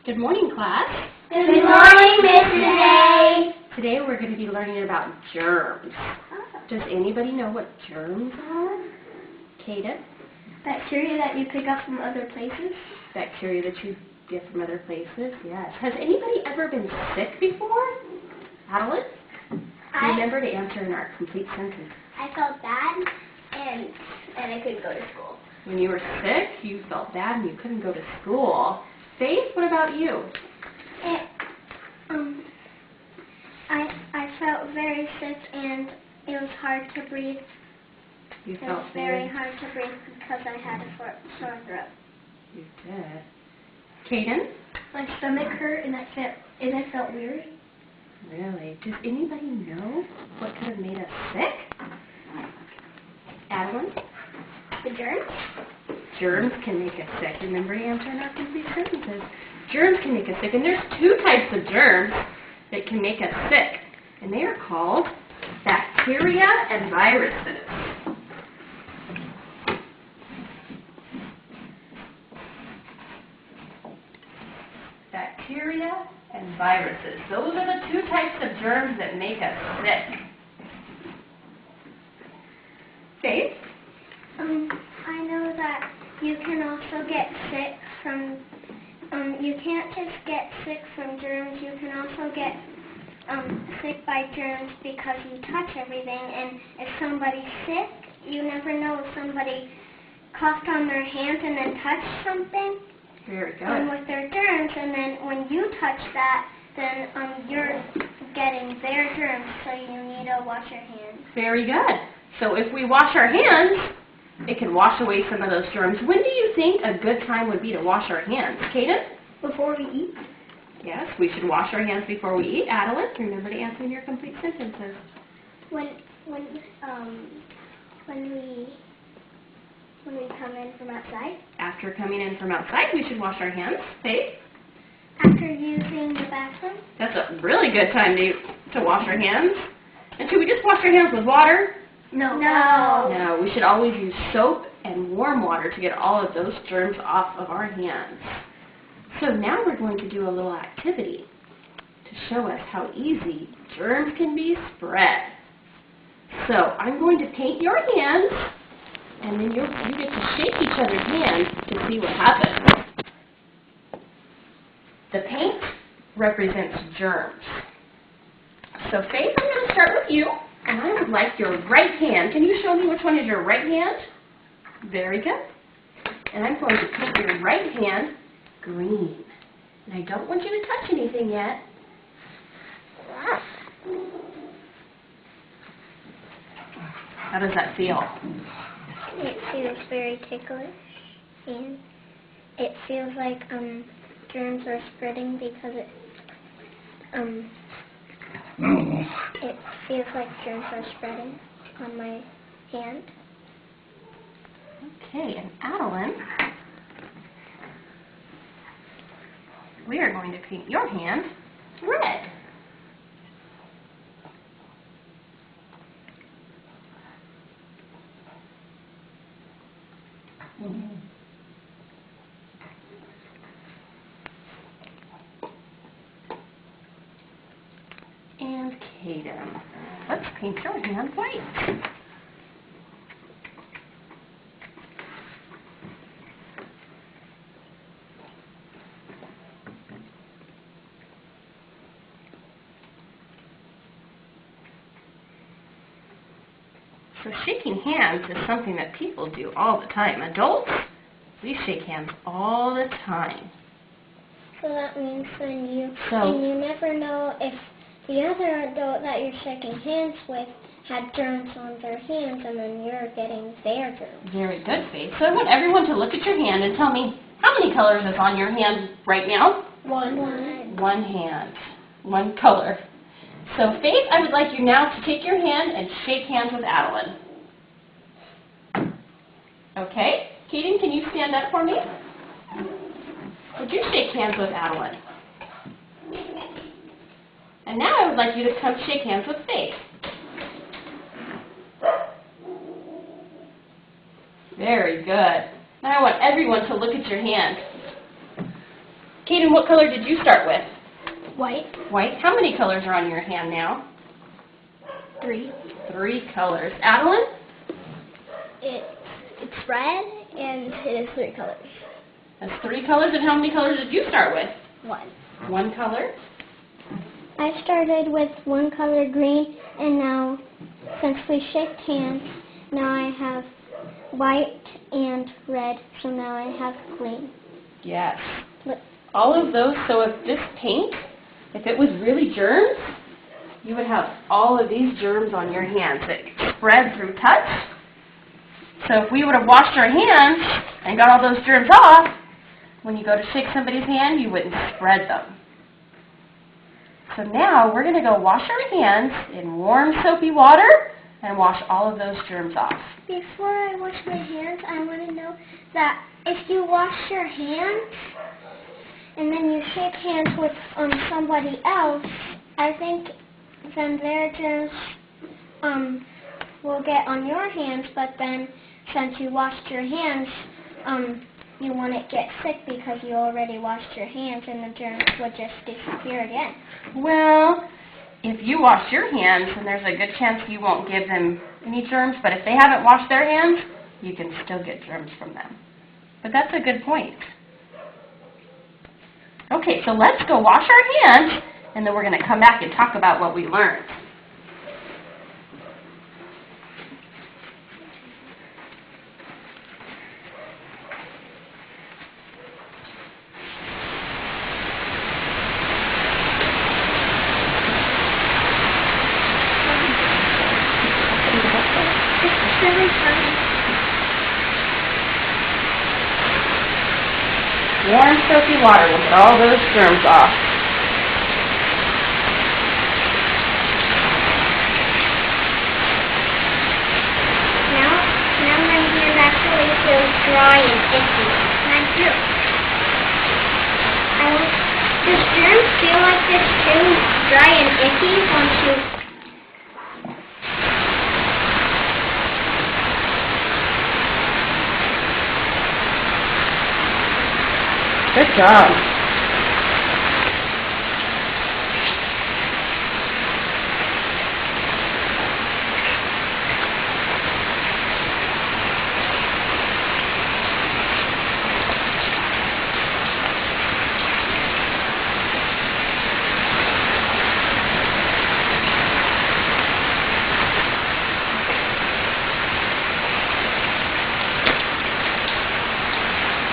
Good morning, class. Good morning, Mrs. A. Today we're going to be learning about germs. Does anybody know what germs are? Kaden? Bacteria that you pick up from other places. Bacteria that you get from other places, yes. Has anybody ever been sick before? Adeline? Remember to answer in our complete sentence. I felt bad and I couldn't go to school. When you were sick, you felt bad and you couldn't go to school. Faith, what about you? I felt very sick and it was hard to breathe. You It felt was very hard to breathe because I had a sore throat. You did. Kaden? My stomach hurt and I felt weird. Really? Does anybody know what could have made us sick? Adeline? The germs? Germs can make us sick. Remember to answer in our complete sentences. Germs can make us sick, and there's two types of germs that can make us sick, and they are called bacteria and viruses. Bacteria and viruses. Those are the two types of germs that make us sick. Faith? I know that you can also get sick from, you can't just get sick from germs, you can also get sick by germs because you touch everything, and if somebody's sick, you never know if somebody coughed on their hands and then touched something. Very good. With their germs, and then when you touch that, then you're getting their germs, so you need to wash your hands. Very good. So if we wash our hands, it can wash away some of those germs. When do you think a good time would be to wash our hands? Kaden? Before we eat? Yes, we should wash our hands before we eat. Adeline, remember to answer in your complete sentences. When we come in from outside? After coming in from outside, we should wash our hands. Faith? After using the bathroom? That's a really good time to wash our hands. And should we just wash our hands with water? No. No, we should always use soap and warm water to get all of those germs off of our hands. So now we're going to do a little activity to show us how easy germs can be spread. So I'm going to paint your hands, and then you get to shake each other's hands to see what happens. The paint represents germs. So Faith, I'm going to start with you, and I would like your right hand. Can you show me which one is your right hand? Very good. And I'm going to paint your right hand green. And I don't want you to touch anything yet. How does that feel? It feels very ticklish, and it feels like germs are spreading because it feels like germs are spreading on my hand. Okay, and Adeline, we are going to paint your hand red. And Kaden, let's paint your hand white. So shaking hands is something that people do all the time. Adults, we shake hands all the time. So that means and you never know if the other adult that you're shaking hands with had germs on their hands, and then you're getting their germs. Very good, Faith. So I want everyone to look at your hand and tell me how many colors is on your hand right now? One. One hand. One color. So Faith, I would like you now to take your hand and shake hands with Adeline. Okay. Kaden, can you stand up for me? Would you shake hands with Adeline? And now I would like you to come shake hands with Faith. Very good. Now I want everyone to look at your hand. Kaden, what color did you start with? White. White. How many colors are on your hand now? 3. 3 colors. Adeline? It's red and it is 3 colors. That's 3 colors, and how many colors did you start with? 1. 1 color. I started with 1 color green, and now, since we shook hands, now I have white and red, so now I have green. Yes. Look. All of those, so if this paint, if it was really germs, you would have all of these germs on your hands that spread through touch. So if we would have washed our hands and got all those germs off, when you go to shake somebody's hand, you wouldn't spread them. So now we're going to go wash our hands in warm soapy water and wash all of those germs off. Before I wash my hands, I want to know that if you wash your hands and then you shake hands with somebody else, I think then their germs will get on your hands, but then since you washed your hands, you wouldn't get sick because you already washed your hands and the germs would just disappear again. Well, if you wash your hands, then there's a good chance you won't give them any germs, but if they haven't washed their hands, you can still get germs from them. But that's a good point. Okay, so let's go wash our hands, and then we're going to come back and talk about what we learned. It's really fun. Warm soapy water will get all those germs off. Now my hand actually feels dry and itchy. Mine too. Does germs feel like this too, dry and itchy once you... Good job.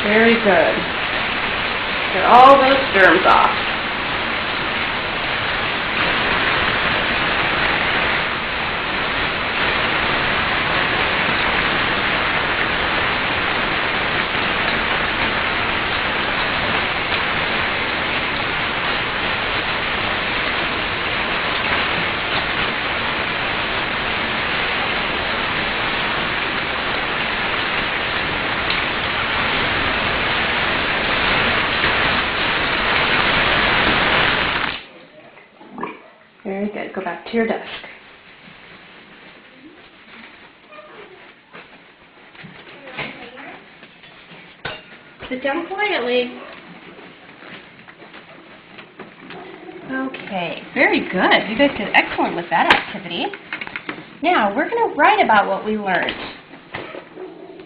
Very good. Get all those germs off. Very good. Go back to your desk. Sit down quietly. Okay, very good. You guys did excellent with that activity. Now, we're going to write about what we learned.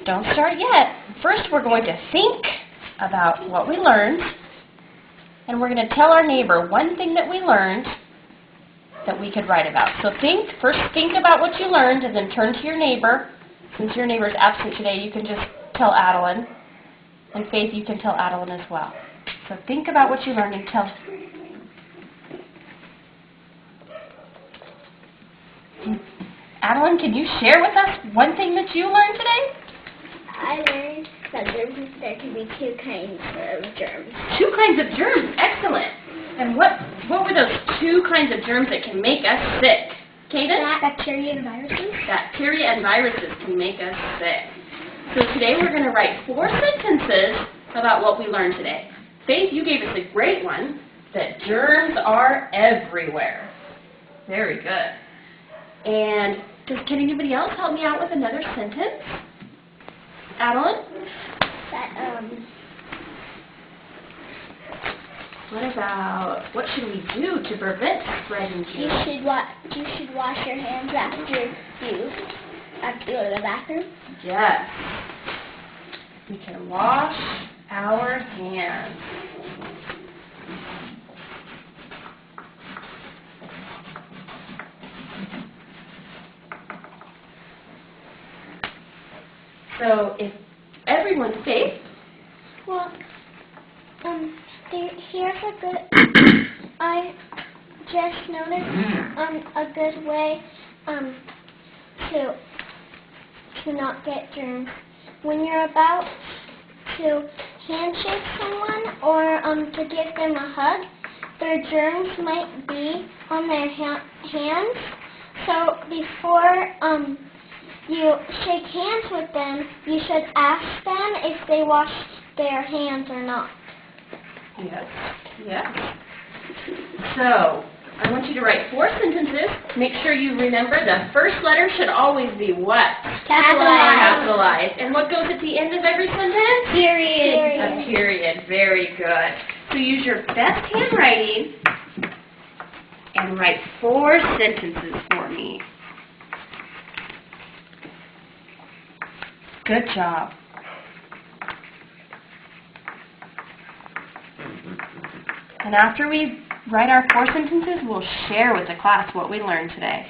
Don't start yet. First, we're going to think about what we learned, and we're going to tell our neighbor one thing that we learned that we could write about. So first think about what you learned, and then turn to your neighbor. Since your neighbor is absent today, you can just tell Adeline. And Faith, you can tell Adeline as well. So think about what you learned and tell. Adeline, can you share with us one thing that you learned today? I learned that there can be 2 kinds of germs. 2 kinds of germs. Excellent. And what were those 2 kinds of germs that can make us sick? Kaden? Bacteria and viruses. Bacteria and viruses can make us sick. So today we're going to write 4 sentences about what we learned today. Faith, you gave us a great one, that germs are everywhere. Very good. And can anybody else help me out with another sentence? Adeline? That what should we do to prevent spreading You germs? should wash your hands after you go to the bathroom. Yes. We can wash our hands. So if everyone's safe, Well, here's a good. I just noticed a good way to not get germs. When you're about to handshake someone or to give them a hug, their germs might be on their hands. So before you shake hands with them, you should ask them if they wash their hands or not. yes, yes. So I want you to write 4 sentences. Make sure you remember the first letter should always be what? Capitalized. Capitalized. And what goes at the end of every sentence? Period. A period. Very good. So use your best handwriting and write 4 sentences for me. Good job. And after we write our 4 sentences, we'll share with the class what we learned today.